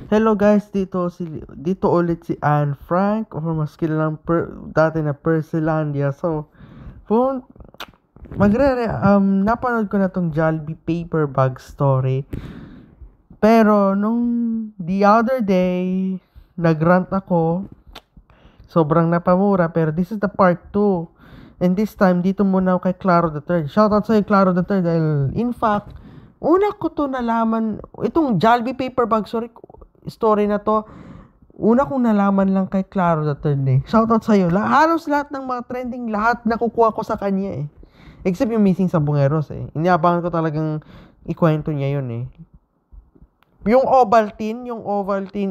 Hello guys, dito ulit si Anne Frank or mas kilalang dati na Persilandia. So, kung napanood ko na tong Jollibee paper bag story. Pero nung the other day, nagrant ako. Sobrang napamura, pero this is the part 2. And this time, dito muna ako kay Claro the Third. Shoutout sa'yo, Claro the Third. Dahil, in fact, una ko to nalaman, itong Jollibee paper bag story na to, una kong nalaman lang kay Claro the Third eh. Shoutout sa'yo. Halos lahat ng mga trending, lahat nakukuha ko sa kanya eh. Except yung Missing sa Bungeros eh. Iniabangan ko talagang ikwento niya yun eh. Yung Ovaltine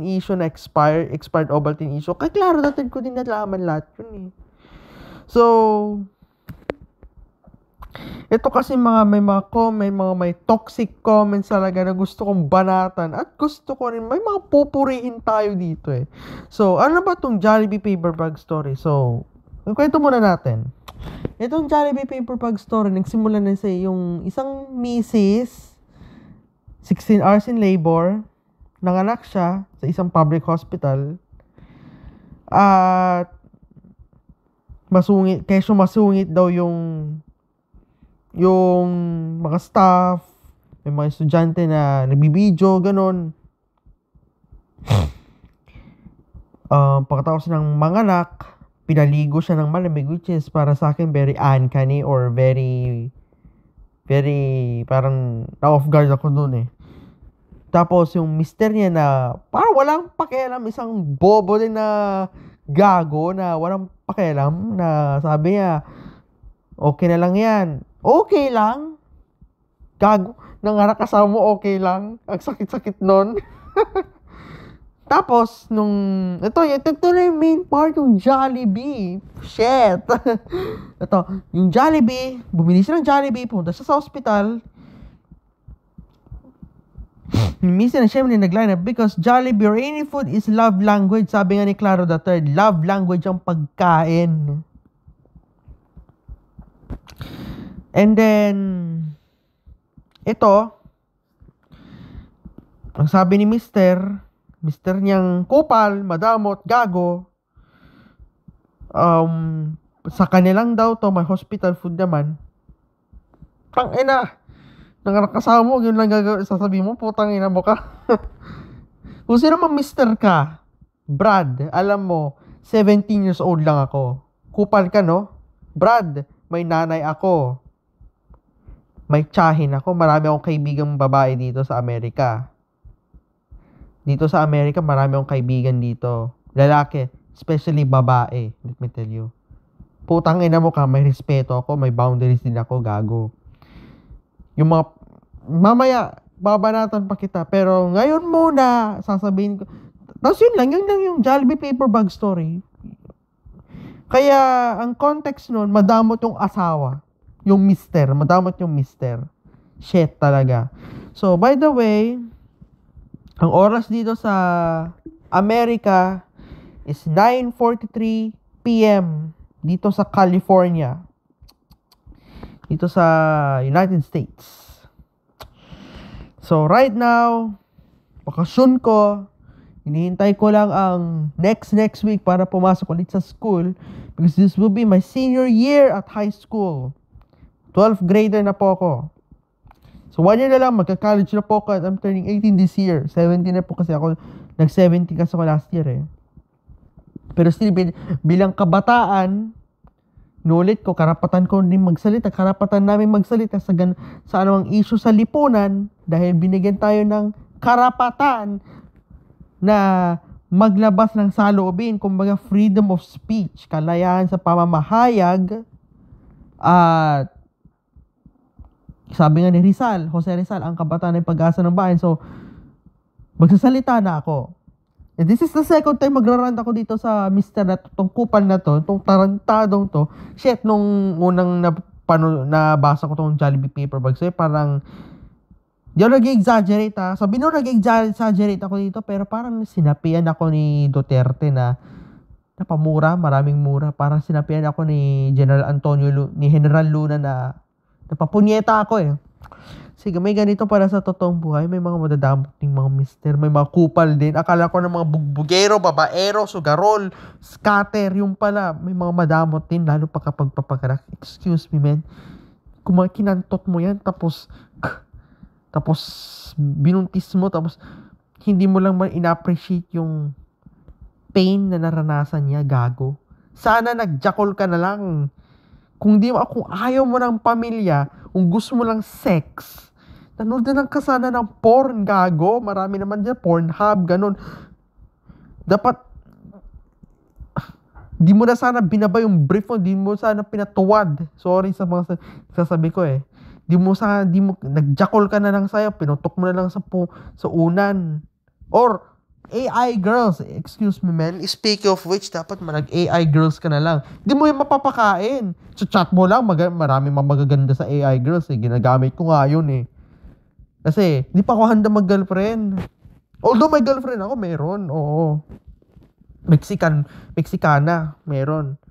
issue na expired Ovaltine issue, kay Claro the Third ko din nalaman lahat yun eh. So, ito kasi may toxic comments talaga na gusto kong banatan at gusto ko rin may mga pupurihin tayo dito eh. So, ano ba tong Jollibee paper bag story? So, kwento muna natin. Itong Jollibee paper bag story, nagsimula na sa yung isang misis, 16 hours in labor, nanganak siya sa isang public hospital, at masungit daw yung mga staff, may mga estudyante na nagbibideo, ganun. Pagkatapos ng manganak, pinaligo siya ng malamig, which is para sa akin very uncanny or very parang na-off guard ako dun eh. Tapos yung mister niya na parang walang pakialam, isang bobo din na gago na walang pakialam, na sabi niya, okay na lang yan. Okay lang? Gago, nanganak kasama mo, okay lang? Ang sakit-sakit nun. Tapos, ito na yung main part, yung Jollibee. Shit. Ito, yung Jollibee, bumili siya ng Jollibee, pumunta siya sa hospital. Minsan na syempre nag-line up because Jollibee or any food is love language. Sabi nga ni Claro the Third, love language ang pagkain. And then, ito, ang sabi ni Mister niyang kupal, madamot, gago, sa kanilang daw to, may hospital food naman. Tangina, nanganak mo, yun lang gagawin, sasabihin mo, putang ina mo ka. Kung sino man Mister ka, Brad, alam mo, 17 years old lang ako. Kupal ka, no? Brad, may nanay ako. May tsahin ako. Marami akong kaibigang babae dito sa Amerika. Dito sa Amerika, marami akong kaibigan dito. Lalaki, especially babae. Let me tell you. Putang ina mo ka, may respeto ako, may boundaries din ako, gago. Yung mga, mamaya, babanatan pa kita. Pero ngayon muna, sasabihin ko, tapos yun lang yung Jollibee paper bag story. Kaya, ang context nun, madamot yung asawa. Yung mister, madamot yung mister. Shit talaga. So, by the way, ang oras dito sa Amerika is 9:43 p.m. dito sa California. Dito sa United States. So, right now, bakasyon ko, hinihintay ko lang ang next week para pumasok ulit sa school because this will be my senior year at high school. 12th grader na po ako. So, 1 year na lang, magka-college na po ako at I'm turning 18 this year. 17 na po kasi ako. Nag-17 kasi ako last year eh. Pero still, bilang kabataan, nulit ko, karapatan ko din magsalita. Karapatan namin magsalita sa anumang issue sa lipunan dahil binigyan tayo ng karapatan na maglabas ng saloobin. Kumbaga, freedom of speech, kalayaan sa pamamahayag, at sabi nga ni Jose Rizal, ang kabataan ay pag-asa ng bayan. So, magsasalita na ako. And this is the second time magrarant ako dito sa Mr. na itong kupal na to, itong tarantadong to. Shit, nung unang nabasa ko itong Jollibee paper bag. So, parang, di ako nag-exaggerate ha. Sabi nung nag-exaggerate ako dito, pero parang sinapian ako ni Duterte na napamura, maraming mura. Parang sinapian ako ni General Luna na napapunyeta ako eh. Sige, may ganito para sa totoong buhay. May mga madadamot ding mga mister. May mga kupal din. Akala ko ng mga bugbugero, babaero, sugarol, scatter. Yung pala, may mga madamot din. Lalo pa kapag papagarak. Excuse me, man. Kung kinantot mo yan, tapos binuntis mo, tapos hindi mo lang in-appreciate yung pain na naranasan niya, gago. Sana nagjakol ka na lang. Kung ayaw mo ng pamilya, kung gusto mo lang sex, nanood na lang ka sana ng porn, gago. Marami naman dyan, Pornhub, ganun. Dapat, di mo na sana binaba yung brief mo, di mo sana pinatuwad. Sorry sa mga sasabi ko eh. Nagjakol ka na lang sa'yo, pinutok mo na lang sa unan. Or, AI girls, excuse me man, speaking of which, dapat nag-AI girls ka na lang. Di mo yung mapapakain. So, chat mo lang, marami magaganda sa AI girls eh. Ginagamit ko nga yun eh. Kasi, di pa ako handa mag-girlfriend. Although may girlfriend ako, meron, oo. Mexicana, meron.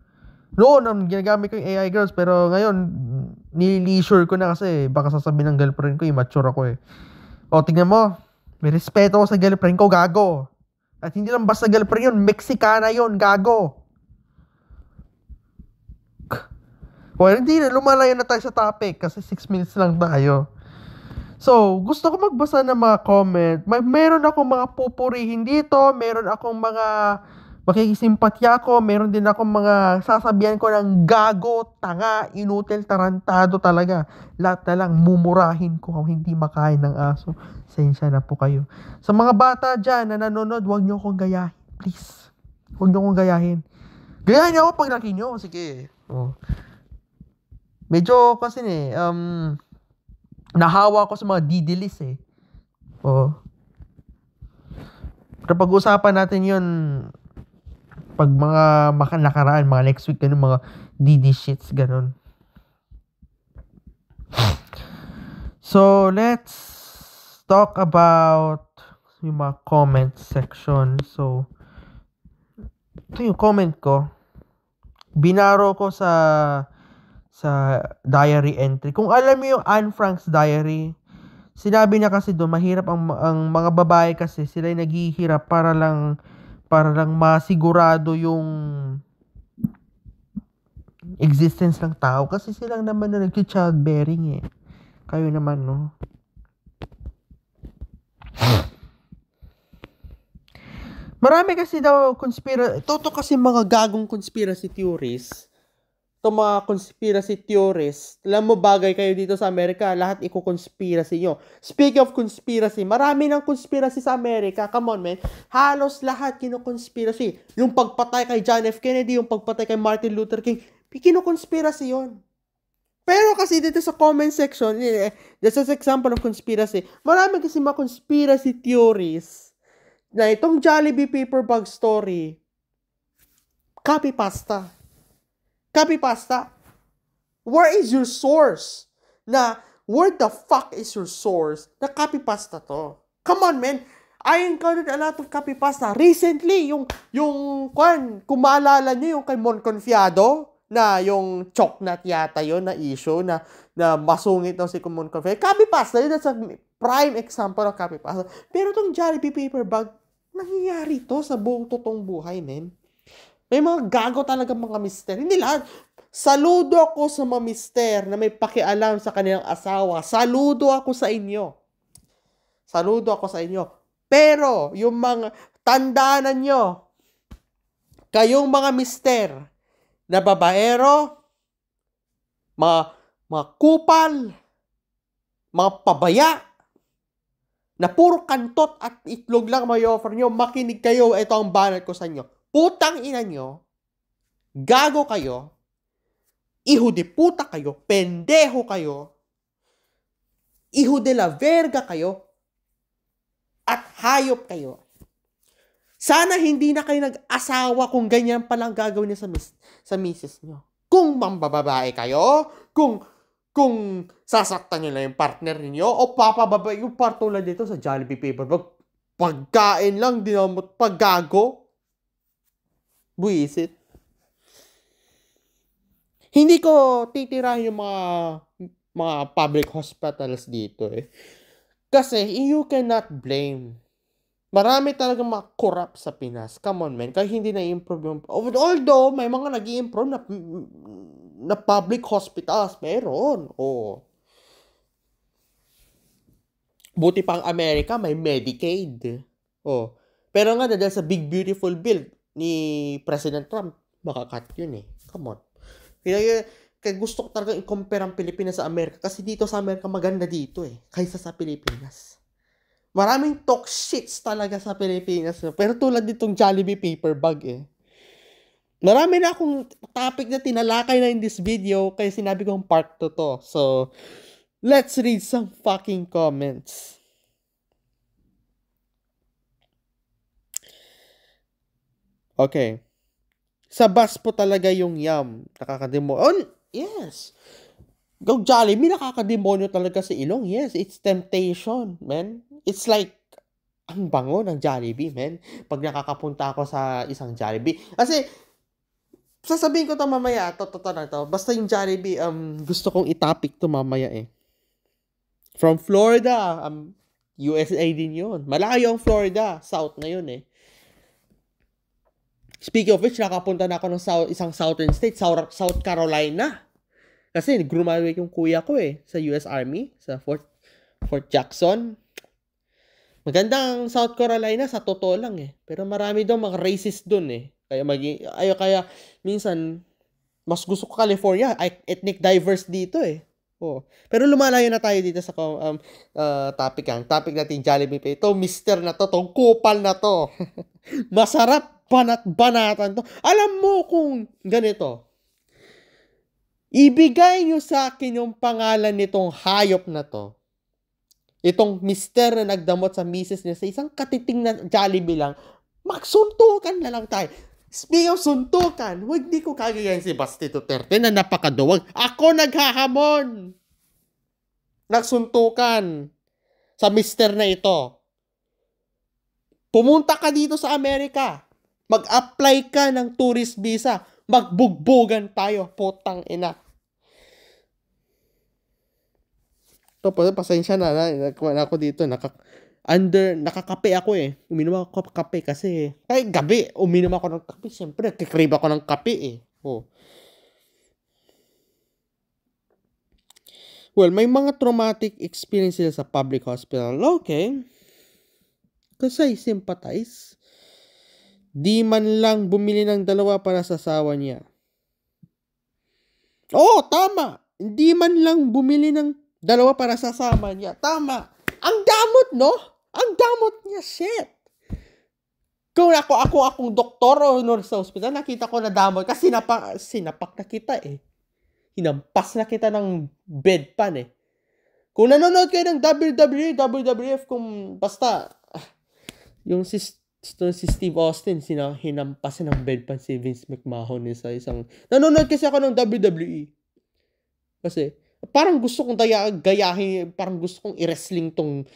Noon, ginagamit ko yung AI girls, pero ngayon, nili-leisure ko na kasi baka sasabihin ng girlfriend ko, immature ako eh. O, tingnan mo, may respeto ko sa girlfriend ko, gago. At hindi lang basta girlfriend yun, Mexicana yun, gago. Well, hindi na, lumalayo na tayo sa topic kasi 6 minutes lang tayo. So, gusto ko magbasa ng mga comment. Meron akong mga pupurihin dito, meron akong mga makikisimpatya ko, meron din akong mga sasabihan ko ng gago, tanga, inutil, tarantado talaga. Lahat na lang mumurahin ko kung hindi makain ng aso. Sensya na po kayo. Sa mga bata dyan na nanonood, huwag nyo akong gayahin. Please. Huwag nyo akong gayahin. Gayahin nyo ako pag laki nyo. Sige. Oh. Medyo kasi nahawa ko sa mga didilis eh. Oh. Pero pag-usapan natin yun pag mga nakaraan, mga next week, ganun, mga DD shits, ganun. So, let's talk about yung mga comment section. So, ito yung comment ko. Binaro ko sa diary entry. Kung alam mo yung Anne Frank's diary, sinabi niya kasi doon, mahirap ang mga babae kasi sila yung naghihirap para lang masigurado yung existence ng tao kasi silang naman na nag-childbearing eh. Kayo naman, no? Marami kasi daw toto kasi mga gagong conspiracy theories. Itong mga conspiracy theories, alam mo, bagay kayo dito sa Amerika, lahat iko-conspiracy nyo. Speak of conspiracy, marami ng conspiracy sa Amerika. Come on, man. Halos lahat kino-conspiracy. Yung pagpatay kay John F. Kennedy, yung pagpatay kay Martin Luther King, kino-conspiracy yun. Pero kasi dito sa comment section, this is example of conspiracy. Marami kasi mga conspiracy theories na itong Jollibee paper bag story, copy-pasta. Copy-pasta. Where is your source? Where the fuck is your source? Na copy-pasta to. Come on, man. I encountered a lot of copy-pasta. Recently, kung maalala nyo, yung kay Mon Confiado, na yung choknat yata yun, na issue, na masungit daw si Mon Confiado. Copy-pasta, yun, that's a prime example of copy-pasta. Pero itong Jollibee paper bag, nangyayari to sa buong totoong buhay, man. May mga gago talaga mga mister. Hindi lahat. Saludo ako sa mga mister na may pakialam sa kanilang asawa. Saludo ako sa inyo. Saludo ako sa inyo. Pero, yung mga tandaanan nyo, kayong mga mister na babaero, mga kupal, mga pabaya, na puro kantot at itlog lang may offer nyo, makinig kayo, ito ang banat ko sa inyo. Putang ina nyo, gago kayo, hijo de puta kayo, pendejo kayo, hijo de la verga kayo, at hayop kayo. Sana hindi na kayo nag-asawa kung ganyan palang gagawin niyo sa misis nyo. Kung mambababae kayo, kung sasaktan nyo lang yung partner niyo o papababae yung partner dito sa Jollibee paper bag, pagkain lang, dinamot, paggago. Buisit. Hindi ko titirahin yung mga mga public hospitals dito eh. Kasi you cannot blame. Marami talagang mga corrupt sa Pinas. Come on, man. Kaya hindi na-improve yung... Although, may mga nag-i-improve na public hospitals. Meron. Oh. Buti pang Amerika, may Medicaid. Oh. Pero nga, dahil sa big beautiful bill ni President Trump, makakat yun eh. Come on. Kaya gusto ko talaga i-compare ang Pilipinas sa Amerika kasi dito sa Amerika maganda dito eh. Kaysa sa Pilipinas. Maraming talk shits talaga sa Pilipinas. Pero tulad ditong Jollibee paper bag eh. Marami na akong topic na tinalakay na in this video kaya sinabi kong part 2 to. So, let's read some fucking comments. Okay. Sa bus po talaga yung yum. Nakakademonyo. Yes. Go Jollibee, nakakademonyo talaga sa ilong. Yes, it's temptation, man. It's like, ang bango ng Jollibee, man. Pag nakakapunta ako sa isang Jollibee. Kasi, sasabihin ko to mamaya, totoo na to. Basta yung Jollibee, gusto kong itapik to mamaya eh. From Florida, USA din yun. Malayo ang Florida, South na yun eh. Speaking of which, nakapunta na ako ng isang southern state, South Carolina. Kasi graduate yung kuya ko eh, sa US Army, sa Fort Jackson. Magandang South Carolina, sa totoo lang eh. Pero marami daw mga racist dun eh. Kaya minsan, mas gusto ko California, ethnic diverse dito eh. Oh. Pero lumalayo na tayo dito sa topic. Ang topic natin, Jollibee pa. Ito, mister na to, tong kupal na to. Masarap banatan to. Alam mo kung ganito, ibigay nyo sa akin yung pangalan nitong hayop na to. Itong mister na nagdamot sa misis niya sa isang katiting na Jollibee lang, magsuntukan na lang tayo. Speaking of suntukan, huwag di ko kagayan si Basti Duterte na napakaduwag. Ako naghahamon. Nagsuntukan sa mister na ito. Pumunta ka dito sa Amerika. Mag-apply ka ng tourist visa. Magbugbugan tayo. Putang ina. Ito, pasensya na. Ako dito. Nakakape ako eh. Uminom ako kape kasi kahit gabi, uminom ako ng kape. Siyempre, kikrib ako ng kape eh. Oh. Well, may mga traumatic experiences sa public hospital. Okay. Kasi I sympathize. Di man lang bumili ng dalawa para sa asawa niya. Oo, tama. Hindi man lang bumili ng dalawa para sa asawa niya. Tama. Ang damot, no? Ang damot niya, shit. Kung akong doktor o nurse sa hospital, nakita ko na damot kasi sinapak na kita eh. Hinampas na kita ng bedpan eh. Kung nanonood kayo ng WWE, WWF, kung basta, yung si Steve Austin, hinampasin ng bedpan si Vince McMahon sa isang... Nanonood kasi ako ng WWE. Kasi, parang gusto kong gayahin, parang gusto kong i-wrestling tong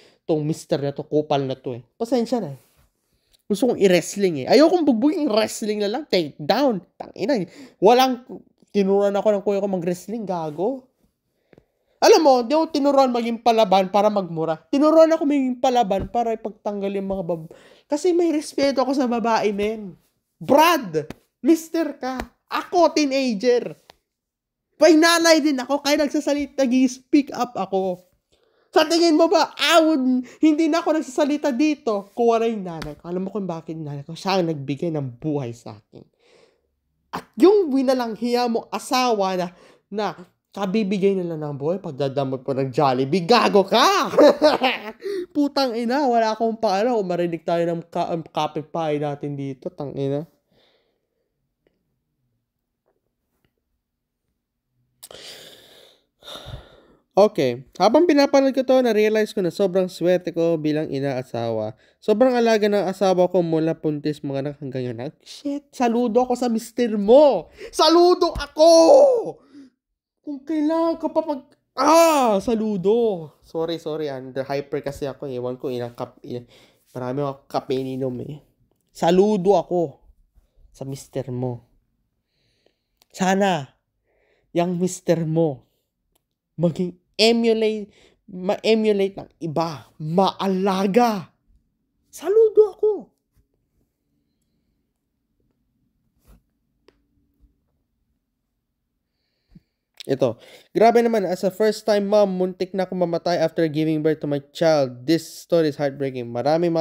mister na to, kupal na to eh. Pasensya na eh. Gusto kong i-wrestling eh. Ayokong bugbugin wrestling na lang. Take down. Tangina. Walang... Tinuruan ako ng kuya ko mag-wrestling. Gago. Alam mo, di ako tinuruan maging palaban para magmura. Tinuruan ako maging palaban para ipagtanggal yung mga Kasi may respeto ako sa babae, men. Brad! Mister ka. Ako, teenager. May nanay din ako, kaya nagsasalita, nag-speak up ako. Sa tingin mo ba, hindi na ako nagsasalita dito kung wala yung nanay ko. Alam mo kung bakit yung nanay ko? Siya ang nagbigay ng buhay sa akin. At yung winalanghiya mo asawa na kabibigay nila ng buhay pagdadamot po ng Jollibee, gago ka! Putang ina, wala akong paano kung marinig tayo ng kapitbahay natin dito, tang ina. Okay, habang pinapanood ko to, na-realize ko na sobrang swerte ko bilang ina-asawa. Sobrang alaga ng asawa ko mula puntis mga anak hanggang ngayon. Shit, saludo ako sa mister mo! Saludo ako! Kung kailangan ka pa saludo! Sorry, under hyper kasi ako. Ewan ko, marami ako kape ininom eh. Saludo ako sa mister mo. Sana, yung mister mo, maging ma-emulate ng iba. Maalaga. Saludo ako. Ito. Grabe naman, as a first-time mom, muntik na akong mamatay after giving birth to my child. This story is heartbreaking. Madami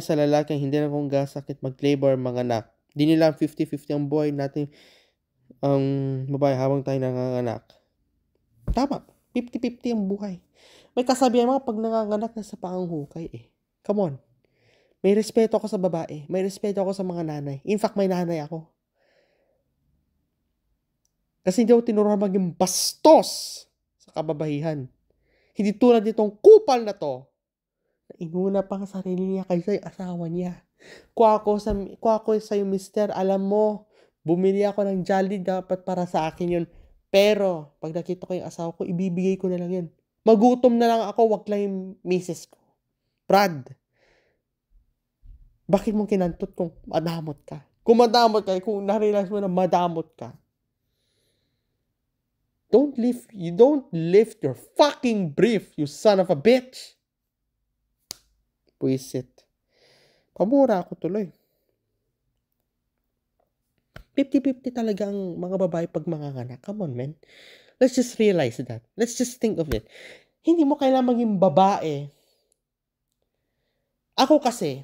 sa lalaki hindi na kong gasakit mag-labor, mga anak. Di nila 50-50 ang buhay natin ang babae habang tayo nanganganak. Tama. 50-50 ang buhay. May kasabihan mga pag nanganganak na sa panghukay eh. Come on. May respeto ako sa babae. May respeto ako sa mga nanay. In fact, may nanay ako. Kasi hindi ako tinuruan maging bastos sa kababahihan. Hindi tulad nitong kupal na to, na inuna pa ang sarili niya kaysa yung asawa niya. Kuha ko sa'yo, mister, alam mo, bumili ako ng Jollibee, dapat para sa akin yun. Pero, pag nakita ko yung asawa ko, ibibigay ko na lang yun. Magutom na lang ako, wag lang yung misis ko. Brad, bakit mo kinantot kung madamot ka? Kung madamot ka, kung narealize mo na madamot ka, you don't lift your fucking brief, you son of a bitch. Puisit. Pamura ako tuloy. 50-50 talaga ang mga babae pag manganganak. Come on, man. Let's just realize that. Let's just think of it. Hindi mo kailangan maging babae. Ako kasi,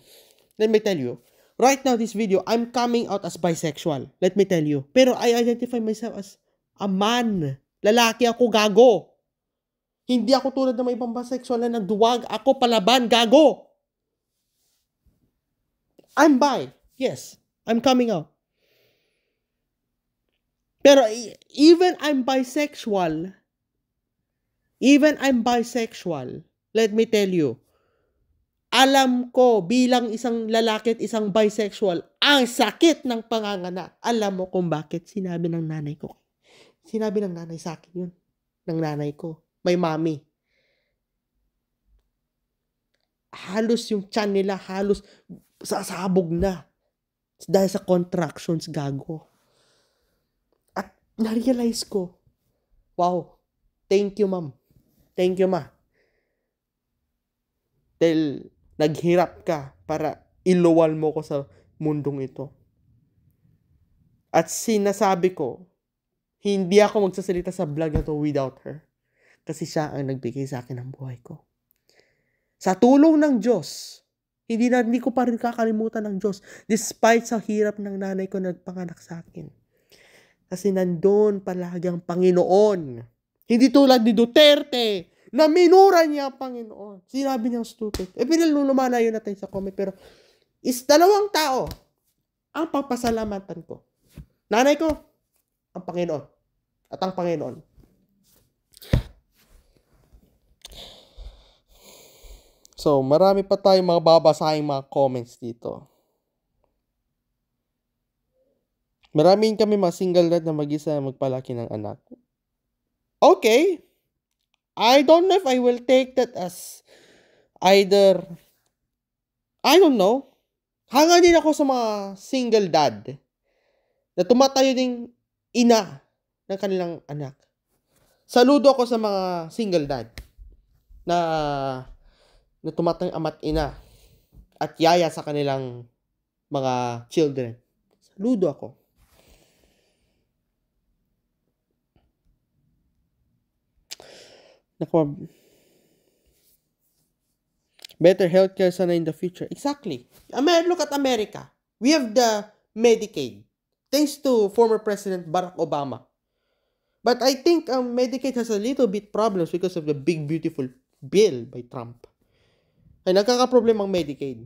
let me tell you, right now this video, I'm coming out as bisexual. Let me tell you. Pero I identify myself as a man. Lalaki ako, gago. Hindi ako tulad ng mga ibang bisexual na nagduwag. Ako palaban, gago. I'm bi. Yes, I'm coming out. Pero even I'm bisexual, let me tell you, alam ko bilang isang lalaki at isang bisexual, ang sakit ng panganganak. Alam mo kung bakit sinabi ng nanay ko. Sinabi ng nanay sa akin yun. Ng nanay ko. May mami. Halos yung tiyan nila, halos sasabog na. Dahil sa contractions, gago. At na-realize ko, wow, thank you, ma'am. Thank you, ma. Dahil naghirap ka para iluwal mo ko sa mundong ito. At sinasabi ko, hindi ako magsasalita sa vlog na to without her. Kasi siya ang nagbigay sa akin ng buhay ko. Sa tulong ng Diyos, hindi ko pa rin kakalimutan ng Diyos. Despite sa hirap ng nanay ko nagpanganak sa akin. Kasi nandun palagi ang Panginoon. Hindi tulad ni Duterte, na minura niya ang Panginoon. Sinabi niyang stupid. Pinalulumana yun natin sa comment. Pero, dalawang tao ang papasalamatan ko. Nanay ko, ang Panginoon. At ang Panginoon. So, marami pa tayong mga babasahing mga comments dito. Maraming kami mga single dad na mag-isa magpalaki ng anak. Okay. I don't know if I will take that as either, I don't know. Hanga din ako sa mga single dad na tumatayo ding ina ng kanilang anak. Saludo ako sa mga single dad na tumatang ama't ina at yaya sa kanilang mga children. Saludo ako. Better healthcare sana in the future. Exactly. Look at America. We have the Medicaid. Thanks to former President Barack Obama. But I think Medicaid has a little bit problems because of the big beautiful bill by Trump. Ay nagkakaproblema ang Medicaid.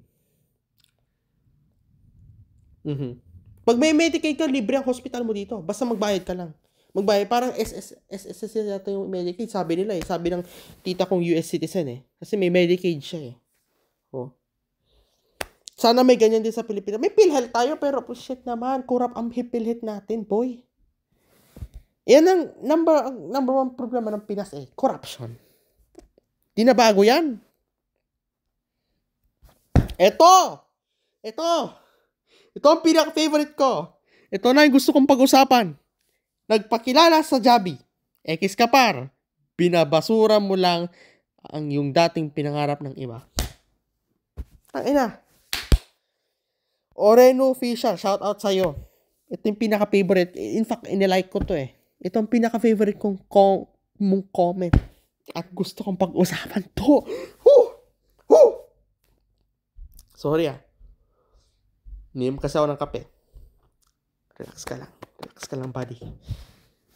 Pag may Medicaid ka, libre ang hospital mo dito. Basta magbayad ka lang. Magbayad. Parang SSS yata yung Medicaid. Sabi nila eh. Sabi ng tita kong US citizen eh. Kasi may Medicaid siya eh. Oh. Sana may ganyan din sa Pilipinas. May PhilHealth tayo pero shit naman. Kurap ang PhilHealth natin, boy. Yan ang number one problema ng Pinas eh. Corruption. Di na bago yan. Ito ang pinaka-favorite ko. Ito na yung gusto kong pag-usapan. Nagpakilala sa Jabi. X Kapar. binabasura mo lang ang yung dating pinangarap ng iba. Tangina. Oreno Official, shout out sa'yo. Ito yung pinaka-favorite. In fact, inilike ko to eh. Ito ang pinaka-favorite kong mong comment. At gusto kong pag-usapan to. Sorry ah. Niyam kasi ako ng kape. Relax ka lang. Relax ka lang, buddy.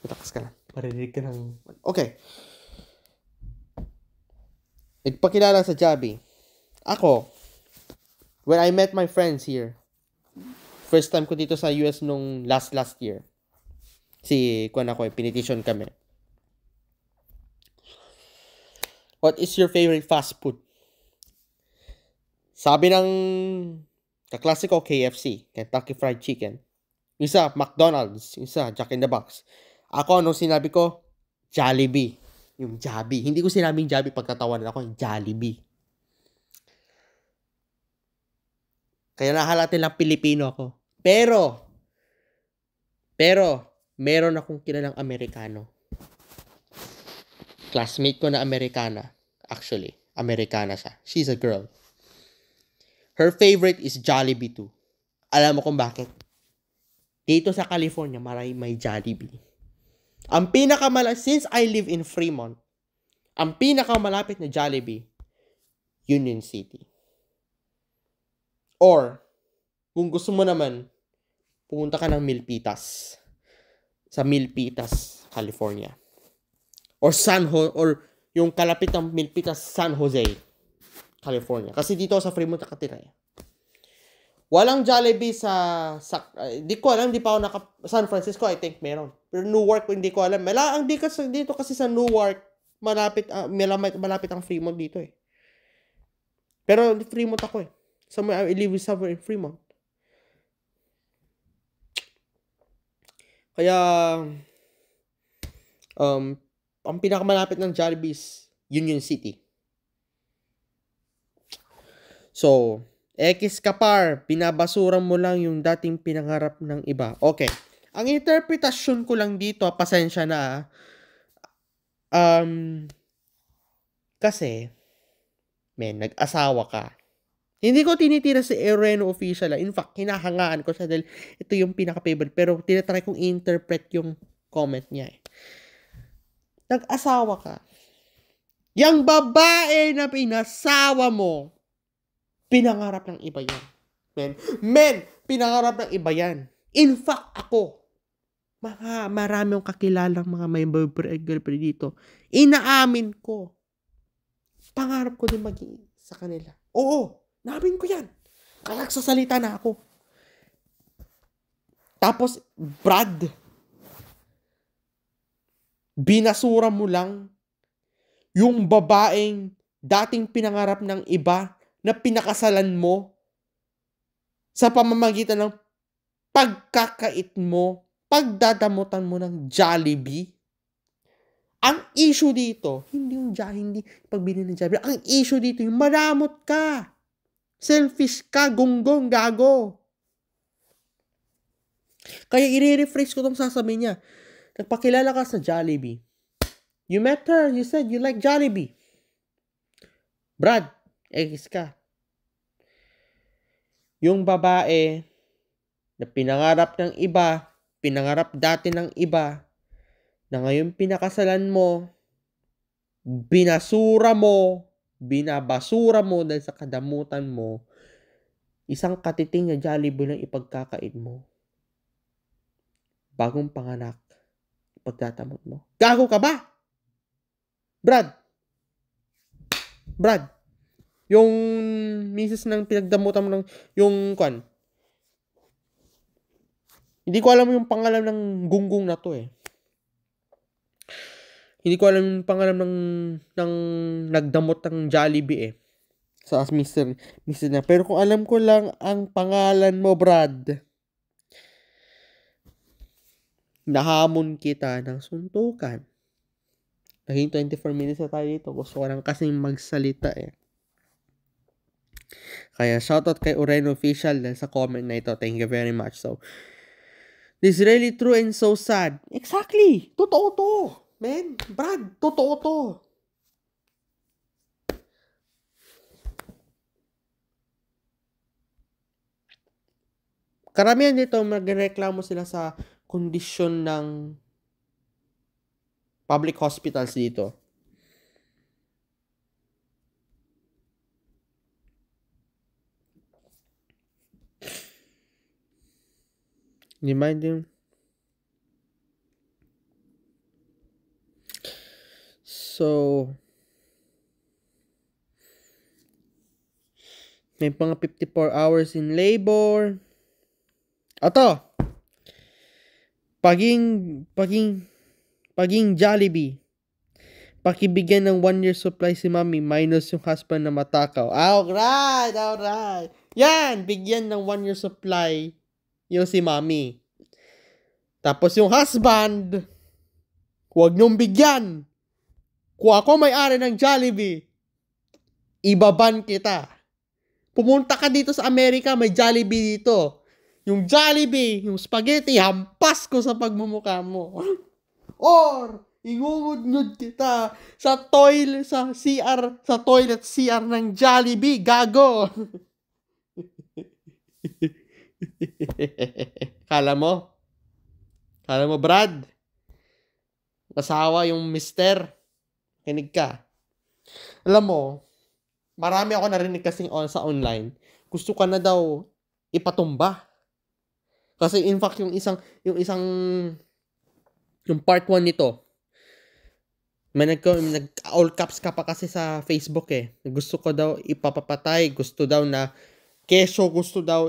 Relax ka lang. Marinig ka ng... Okay. Nagpakilala sa Jabi. Ako, when I met my friends here, first time ko dito sa US nung last year. Pinetition kami. What is your favorite fast food? Sabi ng kaklase ko, KFC, Kentucky Fried Chicken. Isa, McDonald's. Isa, Jack in the Box. Ako, anong sinabi ko? Jollibee. Yung Jabi. Hindi ko sinabing Jabi pagkatawanan ako, yung Jollibee. Kaya nahalata lang Pilipino ako. Pero, meron akong kilalang Amerikano. Classmate ko na Amerikana. Actually, Amerikana siya. She's a girl. Her favorite is Jollibee too. Alam mo kung bakit? Dito sa California, may Jollibee. Since I live in Fremont, ang pinakamalapit na Jollibee, Union City. Or, kung gusto mo naman, pumunta ka ng Milpitas. Sa Milpitas, California. Or yung kalapit ng Milpitas, San Jose, California. Kasi dito sa Fremont nakatira eh. Walang Jollibee di ko alam, di pa ako San Francisco, I think meron. Pero Newark, hindi ko alam. Dito kasi sa Newark, malapit ang Fremont dito eh. Pero Fremont ako eh. I live somewhere in Fremont. Kaya, ang pinakamalapit ng Jollibee is Union City. So, Kapar, binabasura mo lang yung dating pinangarap ng iba. Okay. Ang interpretasyon ko lang dito, pasensya na. Kasi, nag-asawa ka. Hindi ko tinitira si Oreno Official. In fact, hinahangaan ko siya dahil ito yung pinaka-favorite. Pero tinatry kong interpret yung comment niya eh. Nag-asawa ka. Yang babae na pinasawa mo, pinangarap ng iba yan. Pinangarap ng iba yan. In fact, ako, marami akong kakilalang mga may girlfriend dito. Inaamin ko. Pangarap ko din maging sa kanila. Oo, naamin ko yan. Kaya nagsasalita na ako. Tapos, Brad, binasura mo lang yung babaeng dating pinangarap ng iba na pinakasalan mo sa pamamagitan ng pagkakait mo, pagdadamutan mo ng Jollibee. Ang issue dito, hindi pagbili ng Jollibee. Ang issue dito, yung maramot ka. Selfish ka, gonggong, gago. Kaya i-refresh ko itong sasabihin niya. Nagpakilala ka sa Jollibee. You met her, you said you like Jollibee. Brad, ka. Yung babae na pinangarap ng iba, pinangarap dati ng iba, na ngayon pinakasalan mo, binabasura mo dahil sa kadamutan mo, isang katiting na Jollibee lang ipagkakait mo. Bagong panganak, ipagtatamot mo. Gago ka ba? Brad, yung misis ng pinagdamutan mo ng hindi ko alam yung pangalan ng gunggong na to eh. Hindi ko alam yung pangalan ng nagdamot ng Jollibee eh. Sa Mr. na. Pero kung alam ko lang ang pangalan mo, Brad, nahamon kita ng suntukan. Naging 24 minutes na tayo dito. Gusto ko lang kasing magsalita eh. Kaya shoutout kay Oreno Official sa comment na ito. Thank you very much. So, this is really true and so sad. Exactly! Totoo to! Men, Brad, totoo to. Karamihan dito, magreklamo sila sa kondisyon ng public hospitals dito. Remind you. So, may mga 54 hours in labor. Ato, paging Jollibee. Pakibigyan ng 1-year supply si mami minus yung husband na matakaw. Alright. Yan, bigyan ng 1-year supply yung si mami. Tapos yung husband, huwag niyong bigyan. Kung ako may-ari ng Jollibee, ibaban kita. Pumunta ka dito sa Amerika, may Jollibee dito. Yung Jollibee, yung spaghetti, hampas ko sa pagmumukha mo. Or, ingungud-ngud kita sa toilet CR ng Jollibee, gago. Kala mo, Brad? Asawa yung mister. Kinig ka. Alam mo, marami ako narinig kasing sa online. Gusto ka na daw ipatumba. Kasi in fact, yung part 1 nito, may nag-all caps ka pa kasi sa Facebook eh. Gusto ko daw ipapatay, gusto daw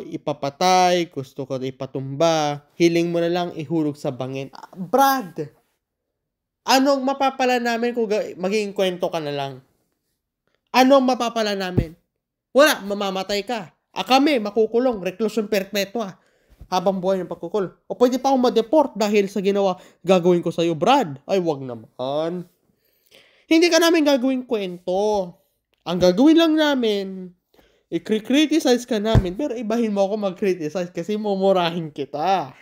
ipapatay, gusto ko ipatumba, hiling mo na lang ihulog sa bangin. Brad, anong mapapala namin kung magiging kwento ka na lang? Anong mapapala namin? Wala, mamamatay ka. Kami, makukulong, reklusyon perpetua. Habang buhay ng pagkukul. O pwede pa akong ma-deport dahil sa gagawin ko sa'yo, Brad. Ay, wag naman. Hindi ka namin gagawin kwento. Ang gagawin lang namin, i-criticize ka namin, pero ibahin mo ako mag-criticize kasi mumurahin kita.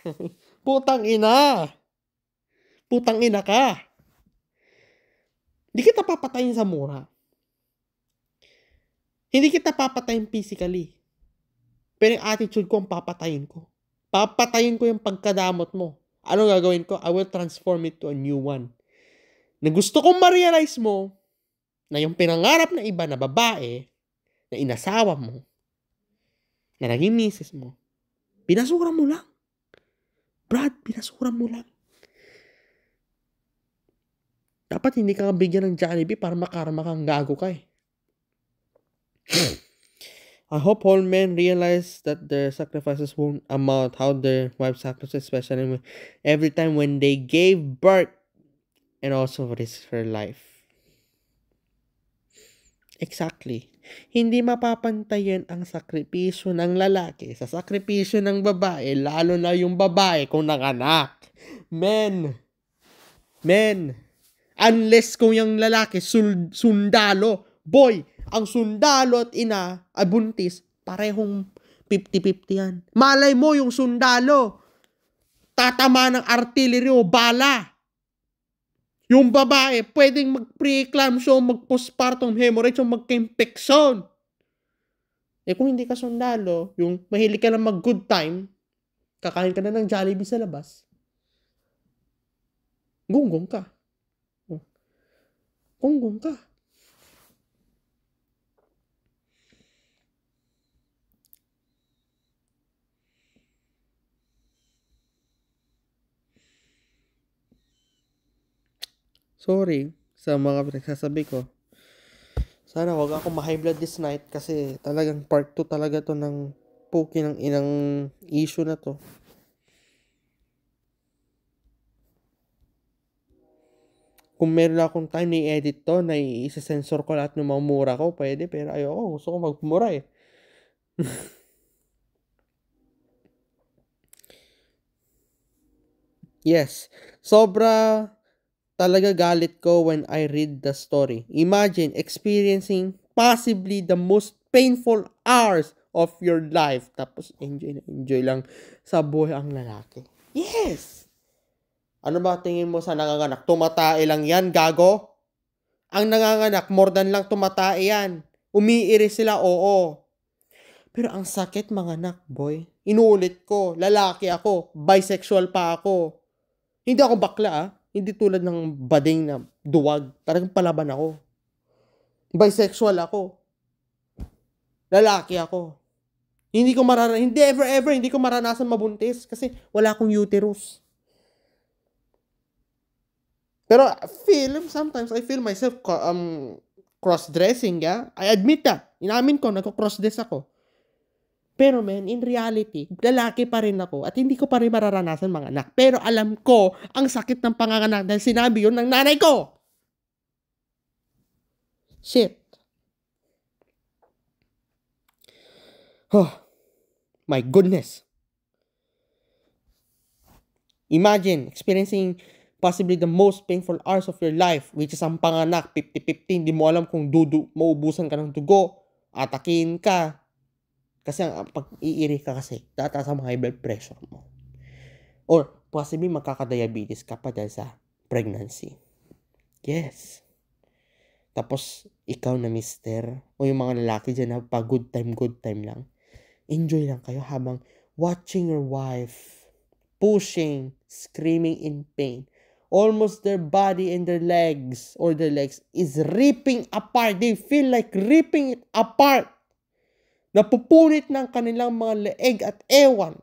Putang ina ka. Hindi kita papatayin sa mura. Hindi kita papatayin physically. Pero yung attitude ko ang papatayin ko. Papatayin ko yung pagkadamot mo. Ano gagawin ko? I will transform it to a new one. Na gusto kong ma-realize mo na yung pinangarap na iba na babae na inasawa mo, na naging misis mo, pinasura mo lang. Brad, pinasura mo lang. Dapat hindi ka bigyan ng Jollibee para makarama kang gago ka eh. I hope all men realize that their sacrifices won't amount how their wives sacrifice, especially every time when they gave birth and also risk her life. Exactly. Hindi mapapantayan ang sakripisyo ng lalaki sa sakripisyo ng babae, lalo na yung babae kung nanganak. Men, unless kung yung lalaki sundalo, boy, ang sundalo at ina ay buntis, parehong 50-50 yan. Malay mo yung sundalo, tatama ng artillery o bala. Yung babae, pwedeng mag-preeclampsia, mag-postpartum hemorrhage, o magka-infection. Eh kung hindi ka sundalo, yung mahilig ka lang mag-good time, kakain ka na ng Jollibee sa labas, gunggong ka. Gunggong ka. Sorry sa mga pinagsasabi ko. Sana wag ako ma-high blood this night kasi talagang part 2 talaga to ng puki ng inang issue na to. Kung meron akong time na i-edit to, na i-sensor ko lahat ng mga mura ko, pwede, pero ayoko, gusto ko magmura eh. Yes, sobra talaga galit ko when I read the story. Imagine experiencing possibly the most painful hours of your life. Tapos enjoy lang sa buhay ang lalaki. Yes! Ano ba tingin mo sa nanganganak? Tumatae lang yan, gago? Ang nanganganak, more than lang tumatae yan. Umiiris sila, oo. Pero ang sakit manganak, boy. Inuulit ko, lalaki ako, bisexual pa ako. Hindi ako bakla, ah. Hindi tulad ng bading na duwag. Talagang palaban ako. Bisexual ako. Lalaki ako. Hindi ko maranasan mabuntis kasi wala akong uterus. Pero sometimes I feel myself cross-dressing, yeah? I admit that. Inamin ko, nagko-cross-dress ako. Pero in reality, lalaki pa rin ako at hindi ko pa rin mararanasan mga anak. Pero alam ko ang sakit ng panganganak dahil sinabi yun ng nanay ko. Shit. Oh, my goodness. Imagine experiencing possibly the most painful hours of your life, which is ang panganak, 50-50, hindi mo alam kung maubusan ka ng dugo, atakin ka. Kasi pag iiri ka kasi, tataas ang high blood pressure mo. Or possibly magkaka-diabetes ka pa dahil sa pregnancy. Yes. Tapos, ikaw na mister, o yung mga lalaki dyan na pa good time lang. Enjoy lang kayo habang watching your wife pushing, screaming in pain. Almost their body and their legs is ripping apart. They feel like ripping it apart. Napupunit ng kanilang mga leeg at ewan.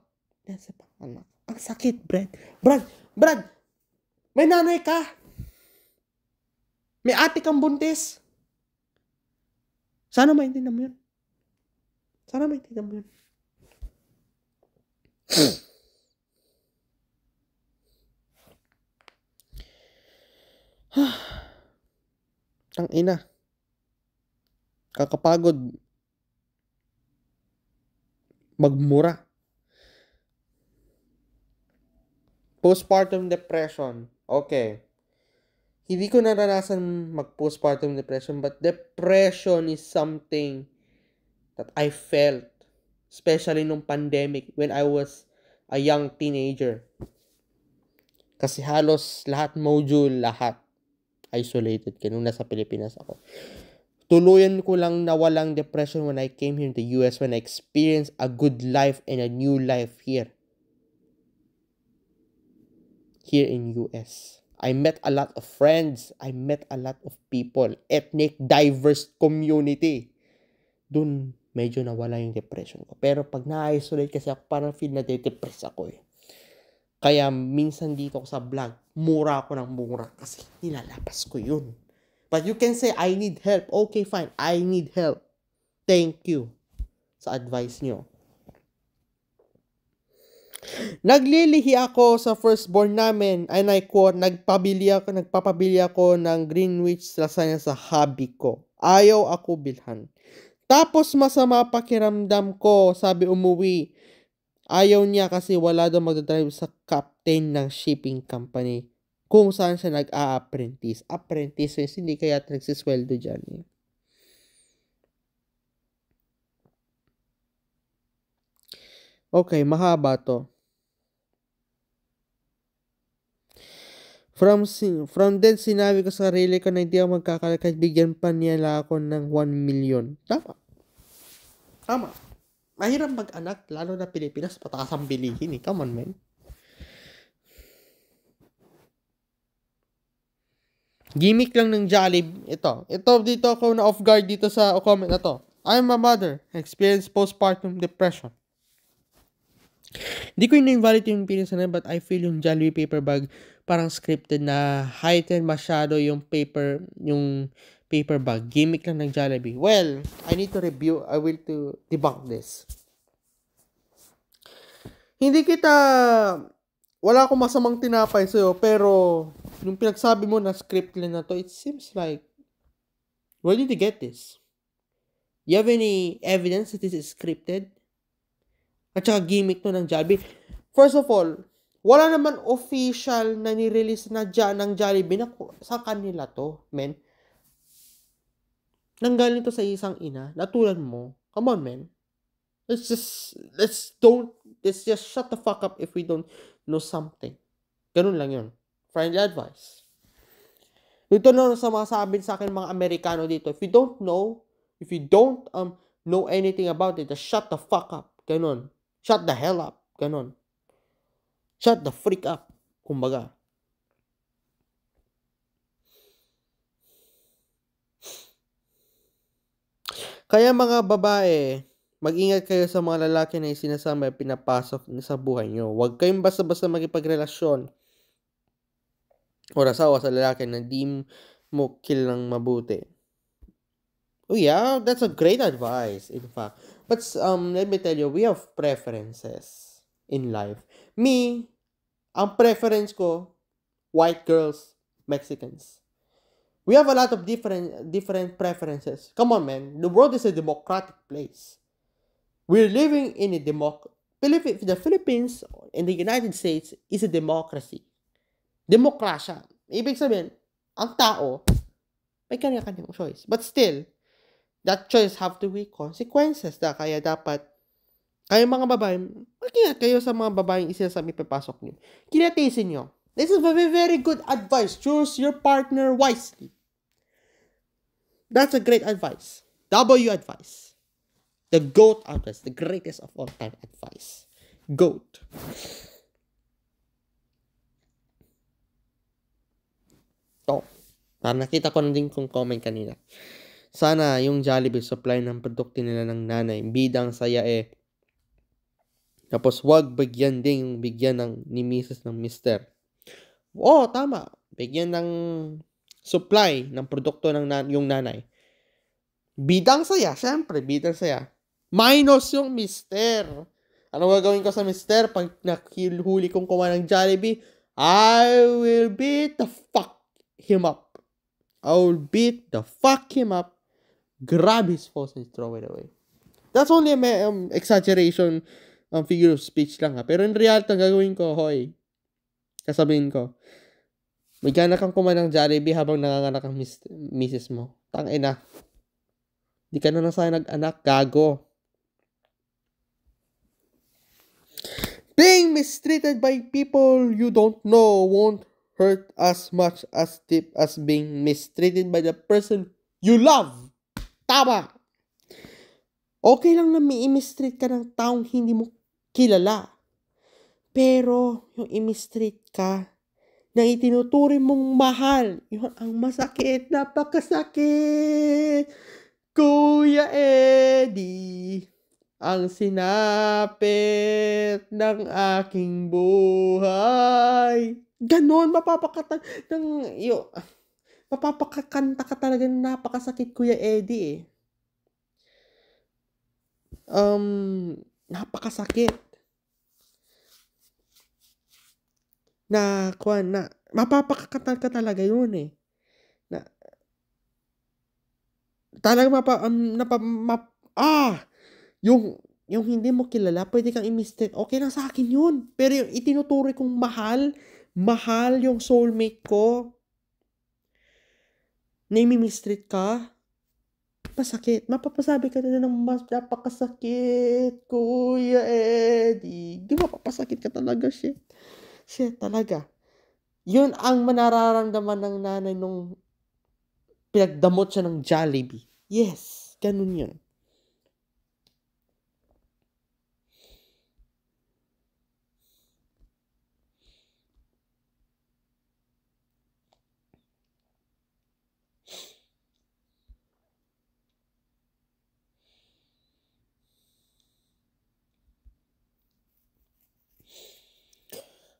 Ang sakit, Brad, may nanay ka. May ate kang buntis. Sana maintindihan mo yun. Ang ina. Kakapagod. Magmura. Postpartum depression. Okay. Hindi ko naranasan mag-postpartum depression, but depression is something that I felt, especially nung pandemic when I was a young teenager. Kasi halos lahat isolated ka nung nasa Pilipinas ako. Tuluyan ko lang nawalang depression when I came here in the US, when I experienced a good life and a new life here. Here in US. I met a lot of friends. I met a lot of people. Ethnic, diverse community. Doon, medyo nawala yung depression ko. Pero pag na-isolate kasi ako, parang feel na de-depress ako eh. Kaya minsan dito ko sa vlog, mura ako ng mura kasi nilalapas ko yun. But you can say, I need help. Okay, fine. I need help. Thank you sa advice nyo. Naglilihi ako sa firstborn namin. And I quote, nagpapabili ako ng Greenwich lasagna sa hubby ko. Ayaw ako bilhan. Tapos masama pakiramdam ko, sabi umuwi. Ayaw niya kasi wala daw magdadrive sa captain ng shipping company kung saan siya nag-a-apprentice. Apprentice, hindi kaya nagsisweldo dyan eh. Okay, mahaba to. From then, sinabi ko sa sarili ko na hindi ako magkakalakad, bigyan pa niya ako ng 1 million. Tama. Mahirap mag-anak, lalo na Pilipinas, pataas ang bilihin eh. Come on, man. Gimmick lang ng Jollibee. Ito, dito ako na off guard dito sa comment na to. I'm a mother. Experienced postpartum depression. Hindi ko in-invalid yung opinion na but I feel yung Jollibee paper bag parang scripted na heighten masyado yung paper bag. Gimmick lang ng Jollibee. Well, I will to debunk this. Wala akong masamang tinapay sa'yo, pero yung pinagsabi mo na script lang na to, it seems like, where did you get this? You have any evidence that this is scripted? At saka gimmick to ng Jollibee. First of all, wala naman official na nirelease na ng Jollibee na sa kanila to, men. Nanggaling to sa isang ina, natulad mo. Come on, men. Let's just shut the fuck up if we don't know something. Ganun lang yun. Friendly advice. Ito na sa mga sabi sa akin mga Amerikano dito. If you don't know anything about it, just shut the fuck up. Ganon. Shut the hell up. Ganon. Shut the freak up. Kumbaga. Kaya mga babae, mag-ingat kayo sa mga lalaki na isinasama at pinapasok sa buhay nyo. Huwag kayong basta-basta magipagrelasyon o asawa sa lalaki na di mo kilang mabuti. Oh yeah, that's a great advice, in fact. But let me tell you, we have preferences in life. Me, ang preference ko, white girls, Mexicans. We have a lot of different preferences. Come on, man. The world is a democratic place. We're living in a the Philippines and the United States is a democracy. Demokrasya. Ibig sabihin, ang tao, may kanya-kanyang choice. But still, that choice have to be consequences. Kaya dapat, kayo mga babae, mag-ingat kayo sa mga babaeng isinasabi papasok nyo. Kinatisin nyo. This is a very, very good advice. Choose your partner wisely. That's a great advice. W advice. The GOAT advice. The greatest of all time advice. GOAT. To. Nakita ko na din kung comment kanina. Sana yung Jollibee supply ng produkto nila ng nanay. Bidang saya eh. Tapos wag bigyan din yung bigyan ni Mrs. ng Mr. Oo, tama. Bigyan ng supply ng produkto ng yung nanay. Bidang saya. Siyempre, bidang saya. Minus yung Mr. Ano gagawin ko sa Mr. Pag nakihuli kong kumain ng Jollibee? I will beat the fuck him up. I will beat the fuck him up. Grab his phone and throw it away. That's only an exaggeration, figure of speech lang ha. Pero in reality, ang gagawin ko, hoy, kasabihin ko, may gana kang kumain ng Jollibee habang nanganganak ang misis mo. Tangina. Di ka na sana nag-anak, gago. Being mistreated by people you don't know won't hurt as much as deep as being mistreated by the person you love. Tama. Okay lang na may i-mistreat ka ng taong hindi mo kilala. Pero yung i-mistreat ka na itinuturing mong mahal, yun ang masakit, napakasakit. Kuya Eddie, ang sinapit ng aking buhay. Ganon, mapapakakanta ka talaga ng napakasakit, Kuya Eddie eh. Napakasakit. Mapapakakanta ka talaga yun eh. Yung hindi mo kilala, pwede kang i-mistreat. Okay lang sa akin yun. Pero yung itinuturing kong mahal yung soulmate ko, na i-mistreat ka, masakit. Mapapasabi ka na ng mas napakasakit, Kuya Eddie. Di mapapasakit ka talaga, shit. Shit, talaga. Yun ang manararamdaman ng nanay nung pinagdamot siya ng Jollibee. Yes, ganun yun.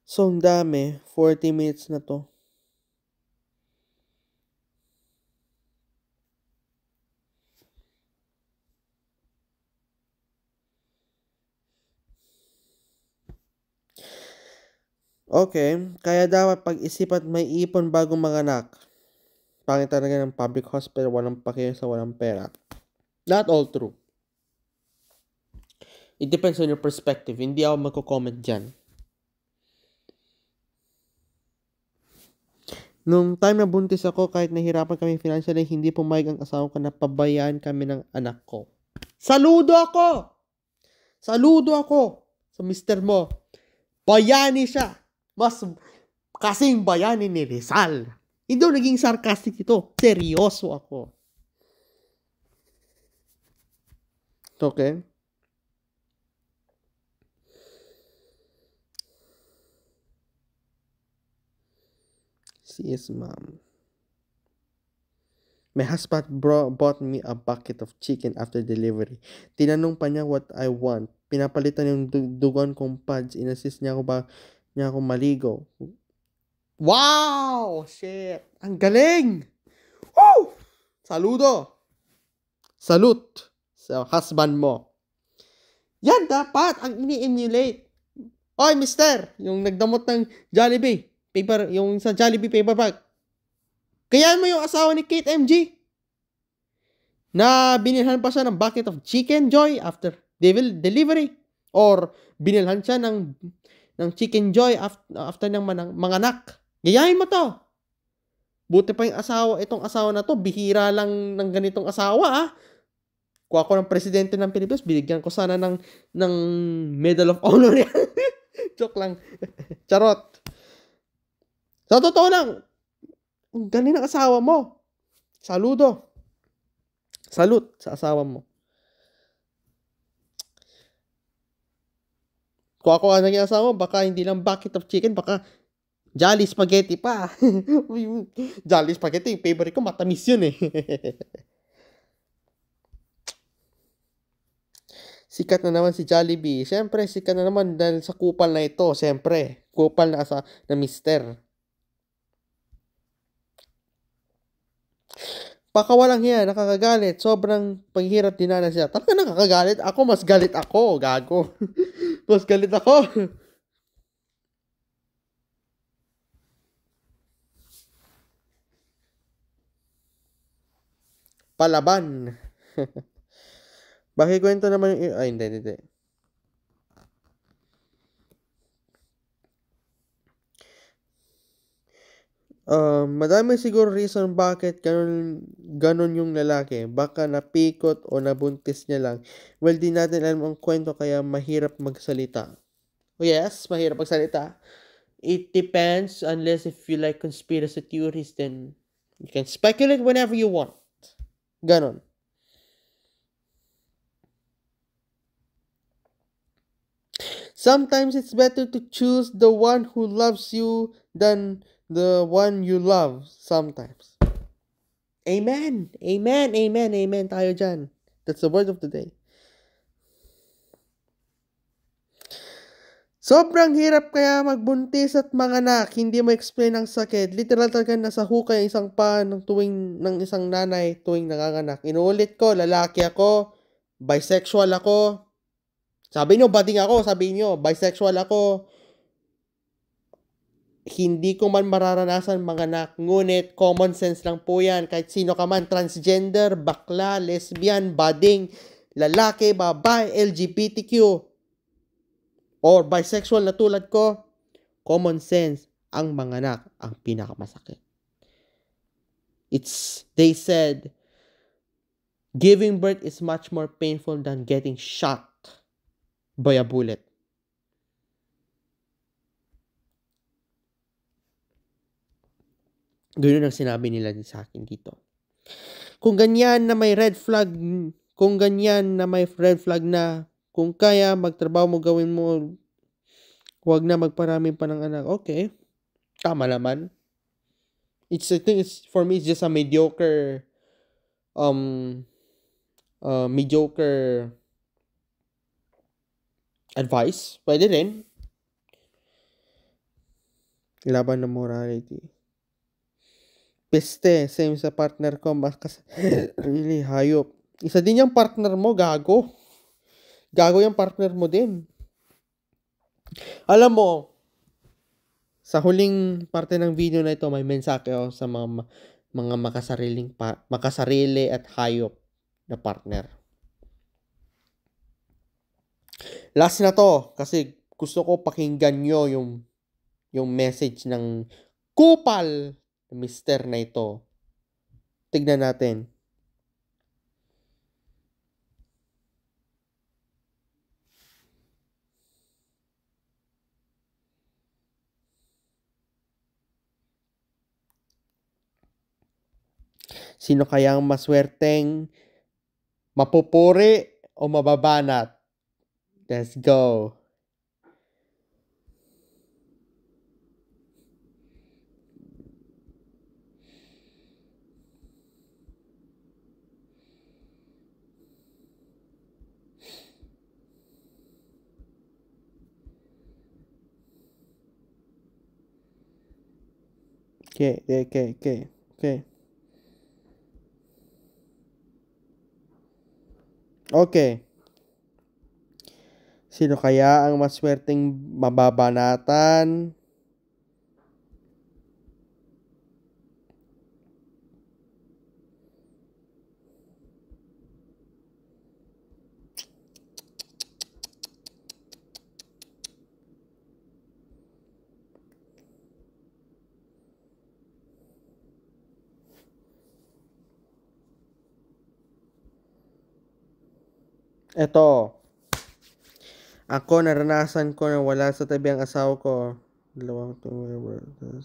So, ang dami. 40 minutes na to. Okay, kaya dapat pag-isipan may ipon bago manganak. Pangit talaga ng public hospital, walang pakiya sa walang pera. Not all true. It depends on your perspective. Hindi ako magko-comment dyan. Nung time na buntis ako, kahit nahirapan kami financially, hindi pumayag ang asawa ko na pabayaan kami ng anak ko. Saludo ako sa mister mo. Bayani siya. kasing bayani ni Rizal. Hindi ako naging sarcastic ito. Seryoso ako. Okay? Yes, ma'am. My husband bought me a bucket of chicken after delivery. Tinanong pa niya what I want. Pinapalitan yung dugon kong pads. Inassist niya ako maligo. Wow! Shit! Ang galing! Woo! Saludo! Salute sa husband mo. Yan dapat ang ini-emulate. Oy, mister! Yung nagdamot ng Jollibee. Yung sa Jollibee paper bag. Kaya mo yung asawa ni Kate MG na binilhan pa siya ng bucket of chicken joy after delivery, or binilhan siya ng chicken joy after ng manganak. Gayahin mo to. Buti pa yung itong asawa na to, bihira lang ng ganitong asawa. Kung ako ng presidente ng Pilipinas, binigyan ko sana ng Medal of Honor yan. Joke lang. Charot. Sa totoo lang, ang galing ng asawa mo. Saludo. Salute sa asawa mo. Kung ako ang naging asawa mo, baka hindi lang bucket of chicken, baka Jolly Spaghetti pa. Jolly Spaghetti, yung favorite ko, matamis yun eh. Sikat na naman si Jollibee. Siyempre, sikat na naman dahil sa kupal na ito. Siyempre, kupal na mister. Pakawalang hiya, nakakagalit. Sobrang paghihirap dinanas siya. Talaga nakakagalit? Ako, mas galit ako. Gago. Mas galit ako. Palaban. Bakit kwento naman yung... Ay, hindi. Madami siguro reason bakit ganun yung lalaki. Baka napikot o nabuntis niya lang. Well, di natin alam ang kwento kaya mahirap magsalita. Oh, yes, mahirap magsalita. It depends, unless if you like conspiracy theories, then you can speculate whenever you want. Ganon. Sometimes it's better to choose the one who loves you than the one you love sometimes. Amen. Amen. Amen. Amen tayo dyan. That's the word of the day. Sobrang hirap kaya magbuntis at manganak. Hindi mo explain ang sakit. Literal talaga nasa hukay isang paa ng isang nanay tuwing nanganganak. Inuulit ko, lalaki ako, bisexual ako. Sabi nyo, bading ako. Sabi nyo, bisexual ako. Hindi ko man mararanasan manganak. Ngunit, common sense lang po yan. Kahit sino ka man, transgender, bakla, lesbian, bading, lalaki, babae, LGBTQ, or bisexual na tulad ko, common sense, ang manganak ang pinakamasakit. They said, giving birth is much more painful than getting shot by a bullet. Ganun ang sinabi nila sa akin dito. Kung ganyan na may red flag na, kung kaya magtrabaho mo, gawin mo, huwag na magparami pa ng anak. Okay. Tama naman. I think for me, it's just a mediocre advice. Pwede rin. Laban ng morality. Peste, same sa partner ko. Really, hayop. Isa din yung partner mo, gago. Gago yung partner mo din. Alam mo, sa huling parte ng video na ito, may mensahe ako sa mga makasarili at hayop na partner. Last na to, kasi gusto ko pakinggan nyo yung message ng kupal na mister na ito. Tignan natin. Sino kaya ang maswerteng mapupuri o mababanat? Let's go. Okay. Okay. Sino kaya ang maswerteng mababanatan? Eto. Ako, naranasan ko na wala sa tabi ang asawa ko.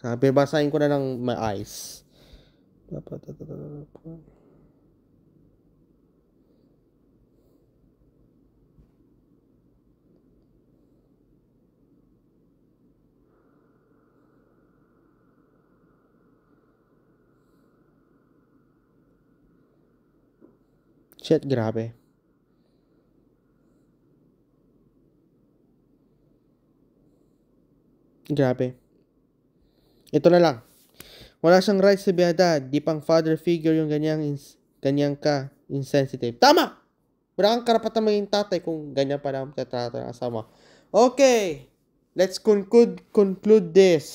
Sabi, basahin ko na ng maayos. Shit, grabe. Grabe. Ito na lang. Wala siyang rights sa biyada. Di pang father figure yung ganyang ka. Insensitive. Tama! Wala kang karapatan maging tatay kung ganyan pa lang katrato ng asawa. Okay. Let's conclude this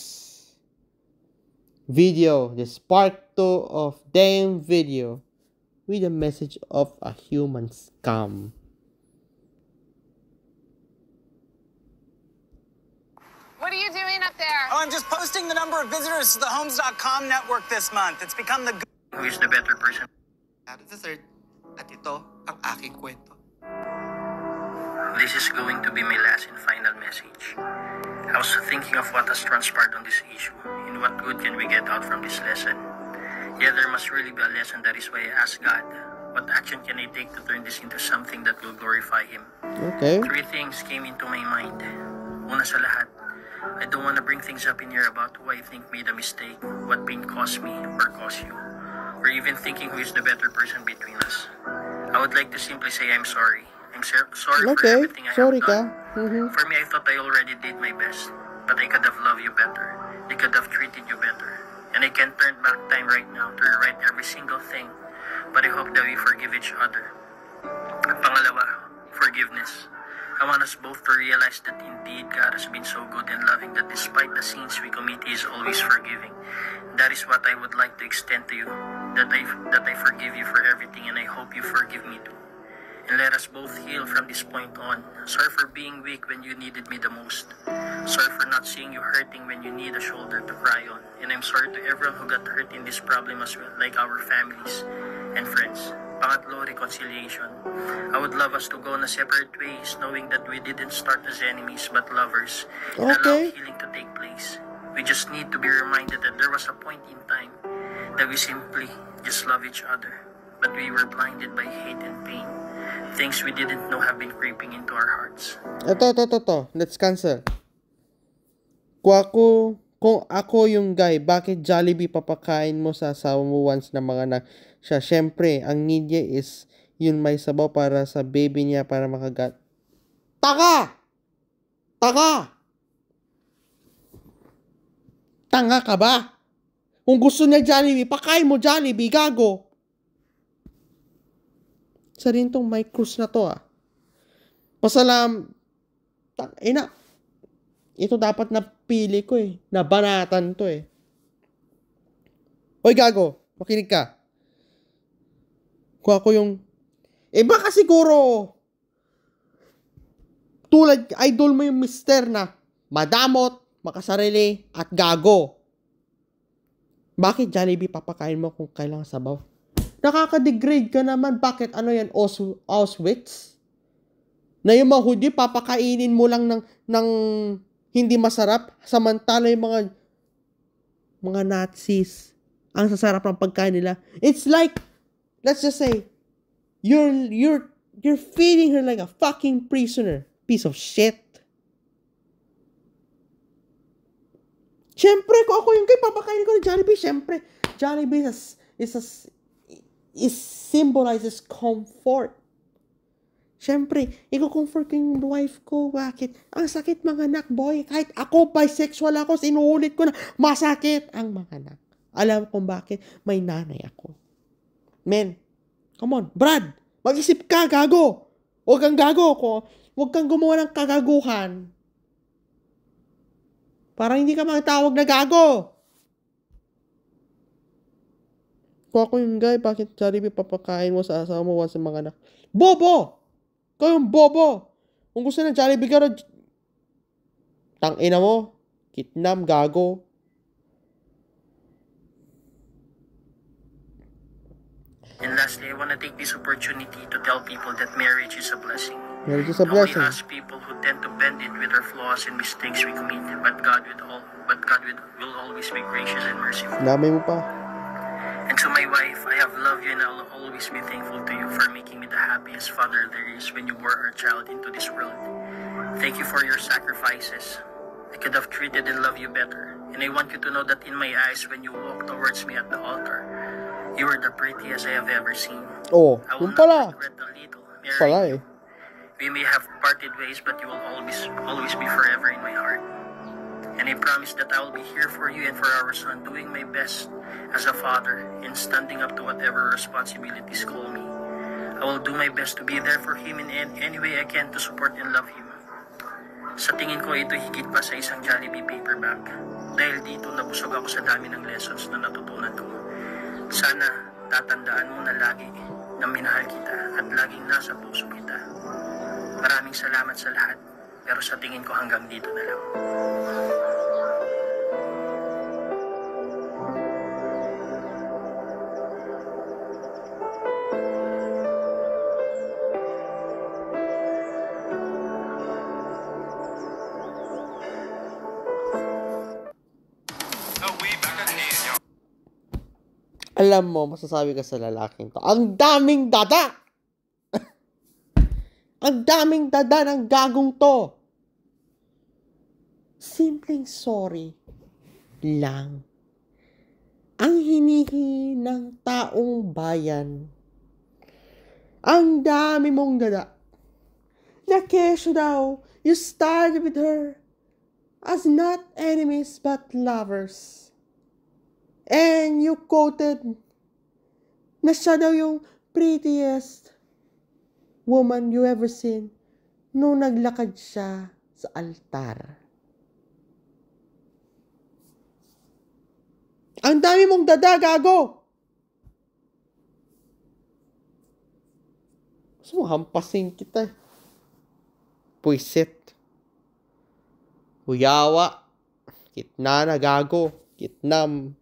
video. This part 2 of damn video with a message of a human scam. What are you doing up there? Oh, I'm just posting the number of visitors to the Homes.com network this month. It's become the... Who is the better person? Sa third, at ito ang aking kwento. This is going to be my last and final message. I was thinking of what has transpired on this issue, and what good can we get out from this lesson. Yeah, there must really be a lesson. That is why I asked God, what action can I take to turn this into something that will glorify Him? Okay. 3 things came into my mind. Una sa lahat, I don't want to bring things up in here about who I think made a mistake, what pain caused me or caused you, or even thinking who is the better person between us. I would like to simply say I'm sorry. I'm sorry for everything I have done. For me, I thought I already did my best, but I could have loved you better. I could have treated you better. And I can't turn back time right now to rewrite every single thing, but I hope that we forgive each other. Pangalawa, forgiveness. I want us both to realize that indeed God has been so good and loving that despite the sins we commit, He is always forgiving. That is what I would like to extend to you, that I forgive you for everything, and I hope you forgive me too. And let us both heal from this point on. Sorry for being weak when you needed me the most. Sorry for not seeing you hurting when you need a shoulder to cry on. And I'm sorry to everyone who got hurt in this problem as well, like our families and friends. Pangatlo, reconciliation. I would love us to go on a separate ways, knowing that we didn't start as enemies but lovers, and allow healing to take place. We just need to be reminded that there was a point in time that we simply just love each other, but we were blinded by hate and pain. Things we didn't know have been creeping into our hearts. Ito. Let's cancel. Kung ako yung guy, bakit Jollibee papakain mo sa asawa mo once na mga na siya? Syempre, ang need niya is yun may sabaw para sa baby niya para makagat. Tanga ka ba? Kung gusto niya Jollibee, pakain mo Jollibee, gago. Sa rin tong Mike Cruz na to ito dapat napili ko nabanatan to Oy gago, makinig ka. Kung ako yung baka siguro tulad idol mo yung mister na madamot, makasarili at gago. Bakit Jollibee papakain mo kung kailangan sabaw? Nakaka-degrade ka naman. Bakit? Ano yan? Auschwitz? Na yung mga Hudyo, papakainin mo lang ng hindi masarap. Samantala yung mga Nazis, ang sasarap ng pagkain nila. It's like, let's just say, you're feeding her like a fucking prisoner. Piece of shit. Siyempre, kung ako yung kay papakainin ko ng Jollibee, siyempre, Jollibee symbolizes comfort. Siyempre, i-comfort ko yung wife ko. Bakit? Ang sakit mga anak, boy. Kahit ako, bisexual ako, sinuulit ko na, masakit ang mga anak. Alam kung bakit? May nanay ako. Men, come on, Brad, mag-isip ka, gago. Huwag kang gago ko. Huwag kang gumawa ng kagaguhan. Para hindi ka matawag na gago. Kung ako yung guy, bakit Jollibee papakain mo sa asawa mo sa mga anak? Bobo! Ikaw yung bobo! Kung gusto na Jollibee ka, tangina mo. Kitnam, gago. And lastly, I want to take this opportunity to tell people that marriage is a blessing. Marriage is a Only blessing. us people who tend to bend it with our flaws and mistakes we commit, but God will always be gracious and merciful. Namay mo pa. And to my wife, I have loved you and I'll always be thankful to you for making me the happiest father there is when you bore our child into this world. Thank you for your sacrifices. I could have treated and loved you better. And I want you to know that in my eyes, when you walk towards me at the altar, you are the prettiest I have ever seen. Oh, I will yung pala. not regret a little Pala marrying you. We may have parted ways, but you will always be forever in my heart. And I promise that I will be here for you and for our son, doing my best as a father and standing up to whatever responsibilities call me. I will do my best to be there for him in any way I can to support and love him. Sa tingin ko, ito higit pa sa isang Jollibee paperback. Dahil dito, nabusog ako sa dami ng lessons na natutunan ko. Sana, tatandaan mo na lagi na minahal kita at laging nasa puso kita. Maraming salamat sa lahat, pero sa tingin ko hanggang dito na lang. Alam mo, masasabi ka sa lalaking to, ang daming dada! Ang daming dada ng gagong to! Simpleng sorry lang ang hinihingi ng taong bayan. Ang dami mong dada. Na kesyo daw, you started with her as not enemies but lovers. And you quoted na siya daw yung prettiest woman you ever seen nung naglakad siya sa altar. Ang dami mong dada, gago! Gusto mo hampasin kita. Puisit. Huyawa. Kitna na, gago. Kitnam.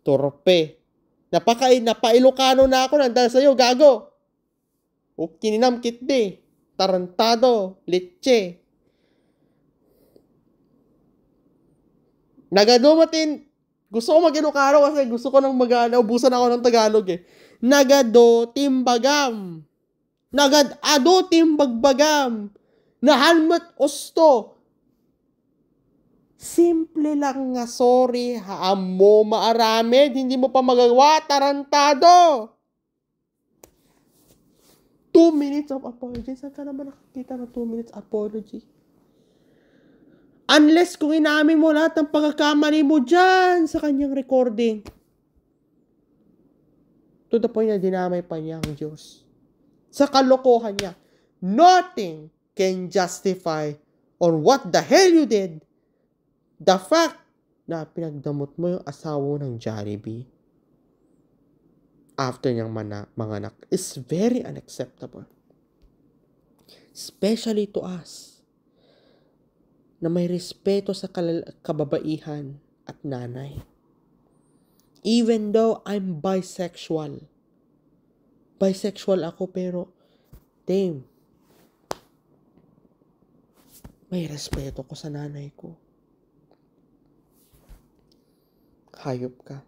Torpe. Napailokano na ako nang dahil sa'yo, gago. O kininam kitbe. Tarantado. Leche. Nagadumatin. Gusto ko mag-Ilocano kasi gusto ko naubusan ako ng Tagalog eh. Nagado timbagam. Nagado timbagbagam. Nahalmat osto. Simple lang nga, sorry, haam mo maaramid, hindi mo pa magagawa, tarantado. 2 minutes of apology. Saan ka naman nakakita ng 2 minutes apology? Unless kung inamin mo lahat ng pagkakamali mo dyan sa kanyang recording. To the point na dinamay pa niya ang Diyos. Sa kalokohan niya. Nothing can justify on what the hell you did. The fact na pinagdamot mo yung asawa ng Jollibee after niyang manganak is very unacceptable. Especially to us na may respeto sa kababaihan at nanay. Even though I'm bisexual. Bisexual ako pero damn, may respeto ko sa nanay ko. Hayop ka.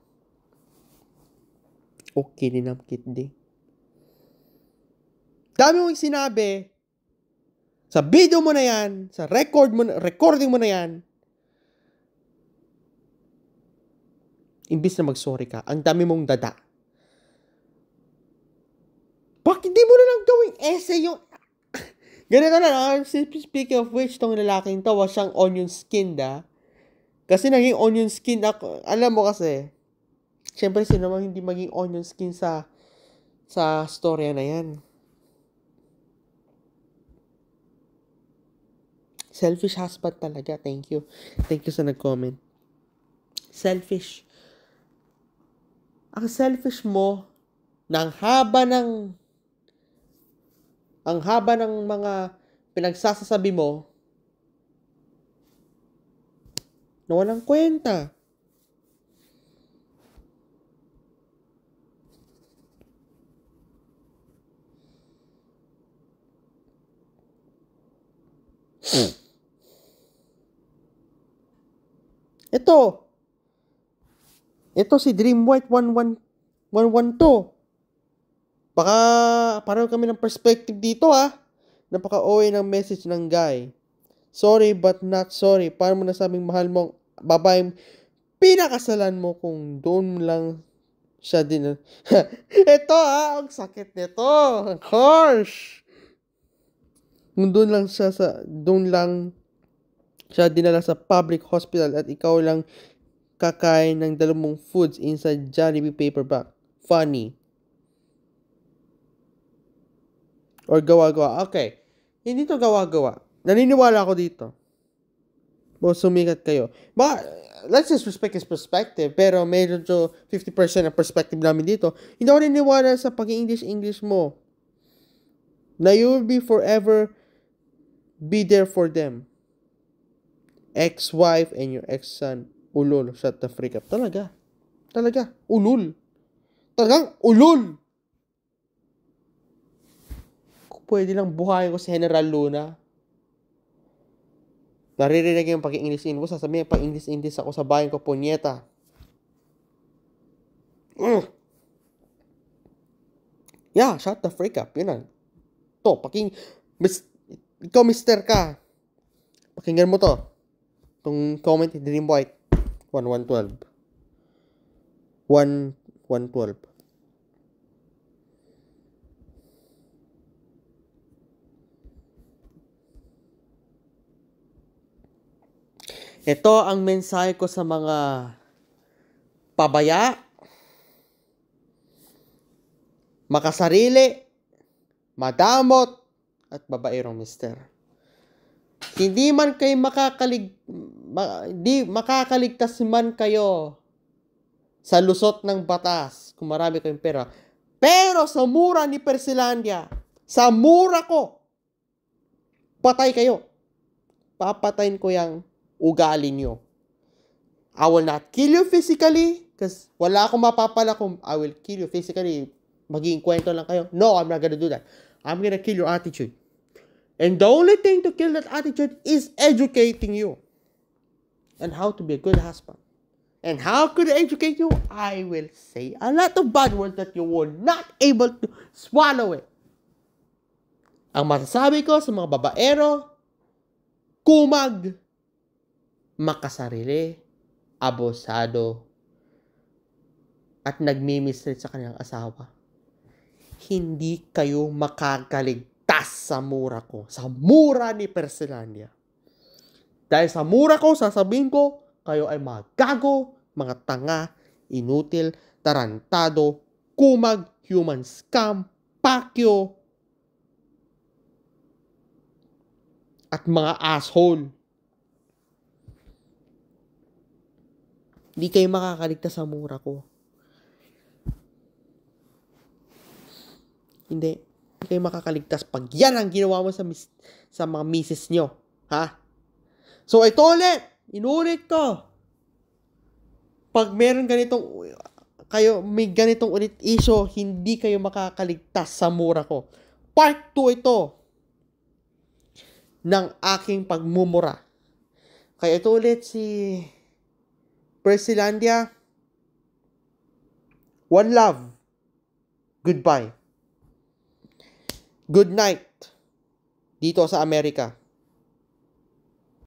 Okay din ang kidney. Dami mong sinabi, sa video mo na yan, sa recording mo na yan, imbis na mag-sorry ka, ang dami mong dada. Bakit di mo na lang gawing essay yung... Ganito na, speaking of which, tong lalaking to, was siyang onion skin, Kasi naging onion skin ako. Alam mo kasi, syempre sino naman hindi maging onion skin sa storya na yan. Selfish husband talaga. Thank you. Thank you sa nag-comment. Selfish. Ang selfish mo, ang haba ng mga pinagsasasabi mo na walang kwenta. Ito si Dream White 112. Baka pareho kami ng perspective dito Napaka-OA ng message ng guy. Sorry but not sorry. Paano mo nasabing mahal mo ang babaeng pinakasalan mo kung doon lang siya din. Ito ang sakit nito. Ang harsh. Kung doon lang siya dinala sa public hospital at ikaw lang kakain ng dalawang foods inside Jollibee paper bag. Funny. Or gawa-gawa. Okay. Hindi to gawa-gawa. Naniniwala ako dito. Sumikat kayo. Let's just respect his perspective. Pero medyo 50% ng perspective namin dito. Hindi ako naniniwala sa pag-English mo. Na you will be forever be there for them. Ex-wife and your ex-son. Ulol. Shut the freak up. Talaga. Ulul. Talagang ulul. Kung pwede lang buhayin ko si General Luna. Naririnig yung pag-English mo. Sasabihin pag-English ako sa bayan ko, punyeta. Yeah, shut the freak up. Yun na. Ikaw mister ka. Pakinggan mo to. Itong comment ni Dream White. 1112. 1112. Ito ang mensahe ko sa mga pabaya, makasarili, madamot, at babaerong mister. Hindi man kayo makakaligtas man kayo sa lusot ng batas kung marami kayong pera. Pero sa mura ni Persilandia, sa mura ko, patay kayo. Papatayin ko yung ugali nyo. I will not kill you physically because wala akong mapapala kung I will kill you physically. Magiging kwento lang kayo. No, I'm not gonna do that. I'm gonna kill your attitude. And the only thing to kill that attitude is educating you on how to be a good husband. And how could I educate you? I will say a lot of bad words that you were not able to swallow it. Ang masasabi ko sa mga babaero, kumag, makasarili, abusado, at nagmimistreat sa kanyang asawa. Hindi kayo makakaligtas sa mura ko. Sa mura ni Persilandia. Dahil sa mura ko, sasabihin ko, kayo ay mga gago, mga tanga, inutil, tarantado, kumag, human scam, pakyo, at mga asshole. Hindi kayo makakaligtas sa mura ko. Hindi kayo makakaligtas pag yan ang ginawa mo sa mga misis nyo. Ha? So, ito ulit. Inulit ko. Pag meron may ganitong ulit issue, hindi kayo makakaligtas sa mura ko. Part 2 ito ng aking pagmumura. Kaya ito ulit si Persilandia. One love. Goodbye. Good night. Dito sa Amerika.